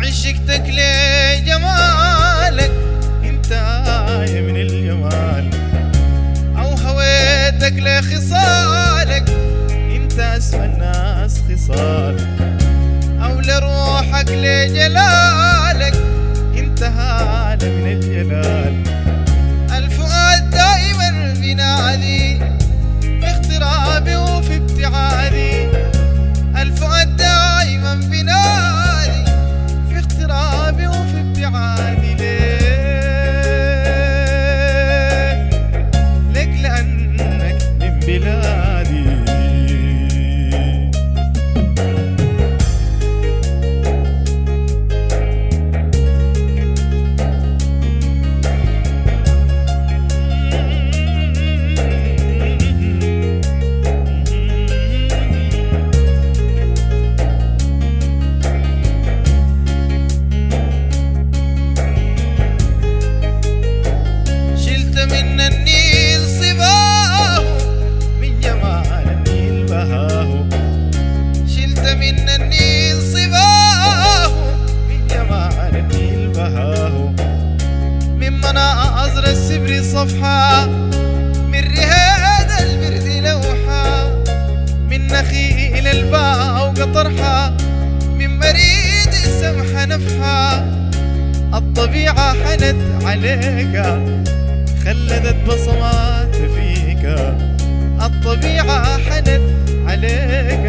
عشقتك لجمالك انت آية من الجمال، او هويتك لخصالك انت اسمى الناس خصال، او لروحك لجلالك انت هالة من الجلال. الفؤاد دائما بينادي في اغترابي وفي ابتعادي، الفؤاد دائما بينادي في اغترابي وفي ابتعادي. ليك لأنك من بلادي. من النيل صباه من جمال النيل بهاه، شلت من النيل صباه من جمال النيل بهاه، من مناظر السبر صفحة، من رهاد البرد لوحة، من نخيل الباء وقطرحة، من مريد السمحة نفحة. الطبيعة حنت عليك خلدت بصمات فيك، الطبيعة حنت عليك